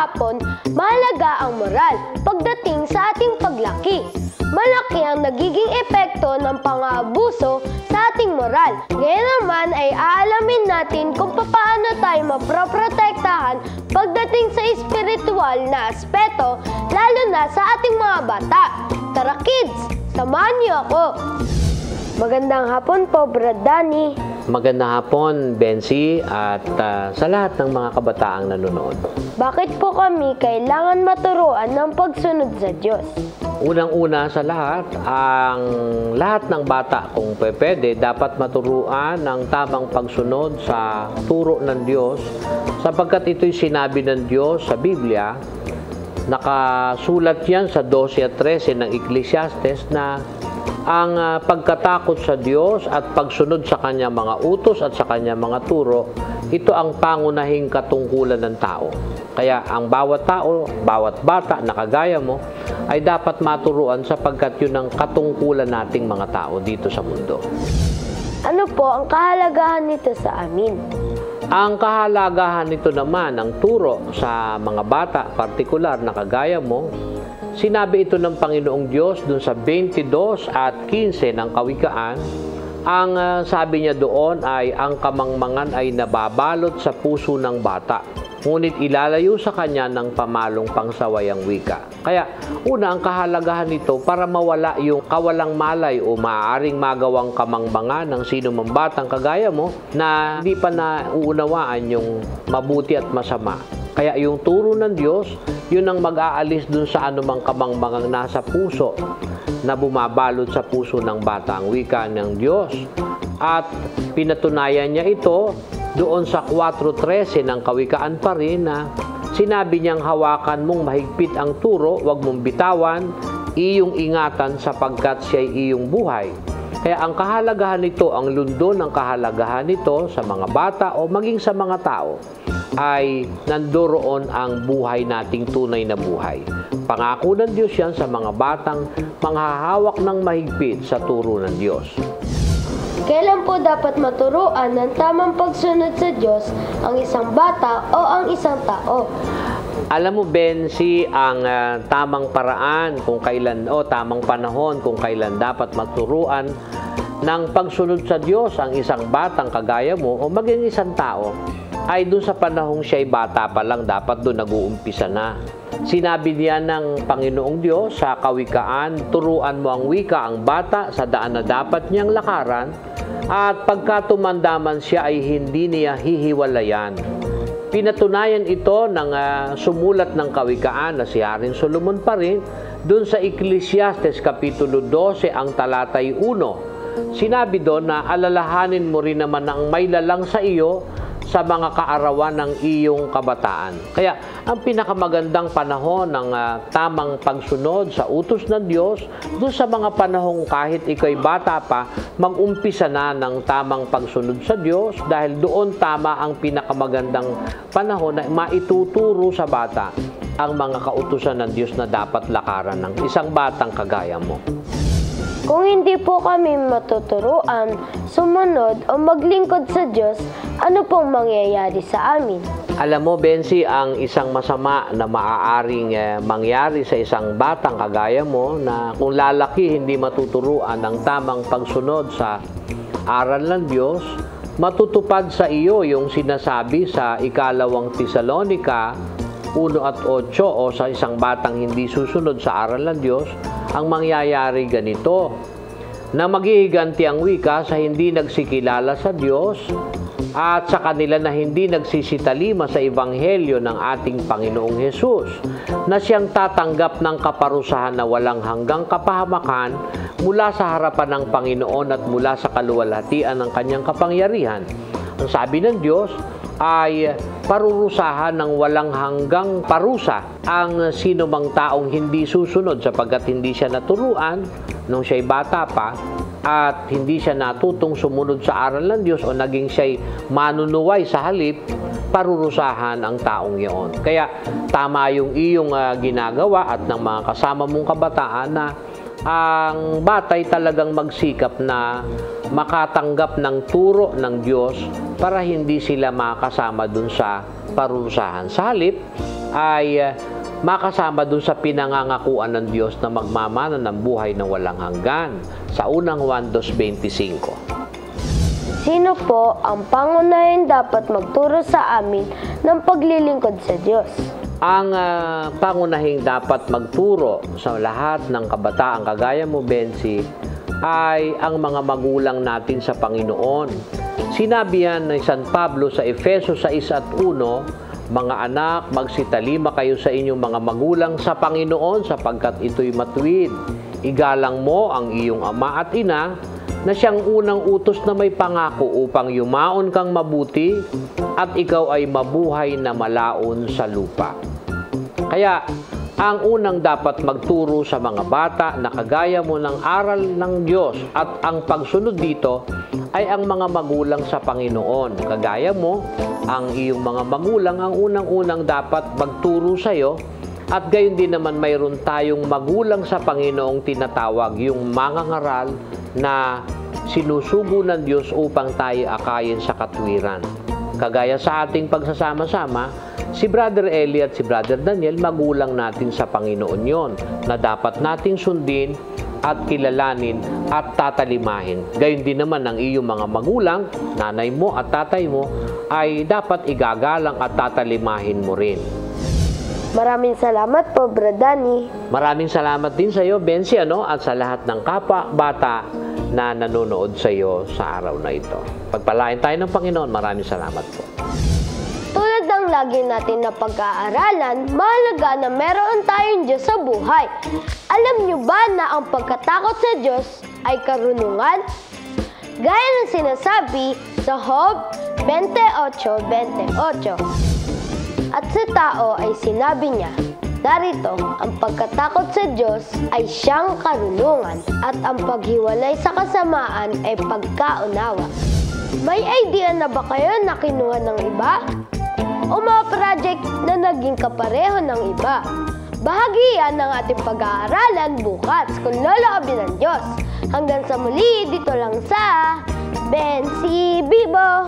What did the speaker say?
hapon, mahalaga ang moral pagdating sa ating paglaki. Malaki ang nagiging epekto ng pang-aabuso sa ating moral. Ngayon naman ay aalamin natin kung paano tayo maproprotektahan pagdating sa espiritual na aspeto, lalo na sa ating mga bata. Tara kids, samahan niyo ako! Magandang hapon po, Brad Danny. Magandang hapon, Bensi, at sa lahat ng mga kabataang nanonood. Bakit po kami kailangan maturuan ng pagsunod sa Diyos? Unang-una sa lahat, ang lahat ng bata kung pwede, dapat maturuan ng tamang pagsunod sa turo ng Diyos sapagkat ito'y sinabi ng Diyos sa Biblia. Nakasulat yan sa 12 at 13 ng Ecclesiastes na ang pagkatakot sa Diyos at pagsunod sa kanyang mga utos at sa kanyang mga turo, ito ang pangunahing katungkulan ng tao. Kaya ang bawat tao, bawat bata na kagaya mo, ay dapat maturuan sapagkat yun ang katungkulan nating mga tao dito sa mundo. Ano po ang kahalagahan nito sa amin? Ang kahalagahan nito naman, ang turo sa mga bata, partikular na kagaya mo, sinabi ito ng Panginoong Diyos dun sa 22 at 15 ng Kawikaan. Ang sabi niya doon ay ang kamangmangan ay nababalot sa puso ng bata, ngunit ilalayo sa kanya ng pamalong pangsawayang wika. Kaya una, ang kahalagahan nito para mawala yung kawalang malay o maaaring magawang kamangmangan ng sino mang batang kagaya mo na hindi pa nauunawaan yung mabuti at masama. Kaya yung turo ng Diyos, yun ang mag-aalis dun sa anumang kamangmangang nasa puso na bumabalot sa puso ng bata, ang wika ng Diyos. At pinatunayan niya ito doon sa 4:13 ng Kawikaan pa rin na sinabi niyang hawakan mong mahigpit ang turo, huwag mong bitawan, iyong ingatan sapagkat siya'y iyong buhay. Kaya ang kahalagahan nito, ang lundo ng kahalagahan nito sa mga bata o maging sa mga tao, ay nandoroon ang buhay nating tunay na buhay. Pangako ng Diyos yan sa mga batang manghahawak ng mahigpit sa turo ng Diyos. Kailan po dapat maturuan ng tamang pagsunod sa Diyos ang isang bata o ang isang tao? Alam mo, Bensi, ang tamang paraan kung kailan o tamang panahon kung kailan dapat maturuan ng pagsunod sa Diyos ang isang batang kagaya mo o maging isang tao ay doon sa panahong siya'y bata pa lang, dapat doon nag-uumpisa na. Sinabi niya ng Panginoong Diyos sa Kawikaan, turuan mo ang wika ang bata sa daan na dapat niyang lakaran at pagka tumandaman siya ay hindi niya hihiwalayan. Pinatunayan ito ng sumulat ng Kawikaan na si Haring Solomon pa rin doon sa Ecclesiastes Kapitulo 12 ang talatay 1. Sinabi doon na alalahanin mo rin naman ang may lalang sa iyo sa mga kaarawan ng iyong kabataan. Kaya ang pinakamagandang panahon ng tamang pagsunod sa utos ng Diyos, doon sa mga panahong kahit ikaw'y bata pa, mag-umpisa na ng tamang pagsunod sa Diyos dahil doon tama ang pinakamagandang panahon na maituturo sa bata ang mga kautusan ng Diyos na dapat lakaran ng isang batang kagaya mo. Kung hindi po kami matuturuan, sumunod o maglingkod sa Diyos, ano pong mangyayari sa amin? Alam mo, Bensi, ang isang masama na maaaring mangyari sa isang batang kagaya mo na kung lalaki hindi matuturuan ng tamang pagsunod sa aral ng Diyos, matutupad sa iyo yung sinasabi sa 2 Tesalonica 1 at 8 o sa isang batang hindi susunod sa aral ng Diyos, ang mangyayari ganito, na maghihiganti ang wika sa hindi nagsikilala sa Diyos at sa kanila na hindi nagsisitalima sa Ebanghelyo ng ating Panginoong Hesus, na siyang tatanggap ng kaparusahan na walang hanggang kapahamakan mula sa harapan ng Panginoon at mula sa kaluwalhatian ng kanyang kapangyarihan. Ang sabi ng Diyos ay parurusahan ng walang hanggang parusa ang sino mang taong hindi susunod sapagkat hindi siya naturuan nung siya'y bata pa at hindi siya natutong sumunod sa aral ng Diyos o naging siya'y manunuway sa halip, parurusahan ang taong iyon. Kaya tama yung iyong ginagawa at ng mga kasama mong kabataan na ang batay talagang magsikap na makatanggap ng turo ng Diyos para hindi sila makasama dun sa parurusahan. Sa halip ay makasama dun sa pinangangakuan ng Diyos na magmamana ng buhay na walang hanggan sa unang Juan 2:25. Sino po ang pangunahing dapat magturo sa amin ng paglilingkod sa Diyos? Ang pangunahing dapat magturo sa lahat ng kabataan kagaya mo, Bensi, ay ang mga magulang natin sa Panginoon. Sinabi yan ni San Pablo sa Efeso 6:1, mga anak, magsitalima kayo sa inyong mga magulang sa Panginoon sapagkat ito'y matuwid. Igalang mo ang iyong ama at ina na siyang unang utos na may pangako upang yumaon kang mabuti at ikaw ay mabuhay na malaon sa lupa. Kaya, ang unang dapat magturo sa mga bata na kagaya mo ng aral ng Diyos at ang pagsunod dito ay ang mga magulang sa Panginoon. Kagaya mo, ang iyong mga magulang ang unang-unang dapat magturo sa iyo at gayon din naman mayroon tayong magulang sa Panginoong tinatawag yung mangangaral na sinusugo ng Diyos upang tayo akayin sa katwiran. Kagaya sa ating pagsasama-sama, si Brother Eli at si Brother Daniel, magulang natin sa Panginoon yon na dapat nating sundin at kilalanin at tatalimahin. Gayon din naman ang iyong mga magulang, nanay mo at tatay mo, ay dapat igagalang at tatalimahin mo rin. Maraming salamat po, Brother Danny. Maraming salamat din sa iyo, Bensi, at sa lahat ng kapwa-bata na nanonood sa iyo sa araw na ito. Pagpalain tayo ng Panginoon, maraming salamat po. Tulad ng lagi natin na pag-aaralan, mahalaga na meron tayong Diyos sa buhay. Alam niyo ba na ang pagkatakot sa Diyos ay karunungan? Gaya ng sinasabi sa Job 28:28. At sa tao ay sinabi niya, darito, ang pagkatakot sa Diyos ay siyang karunungan at ang paghiwalay sa kasamaan ay pagkaunawa. May idea na ba kayo na kinuha ng iba? O mga project na naging kapareho ng iba? Bahagi yan ng ating pag-aaralan bukas kung loloobin ng Diyos. Hanggang sa muli, dito lang sa Bensi Bibo!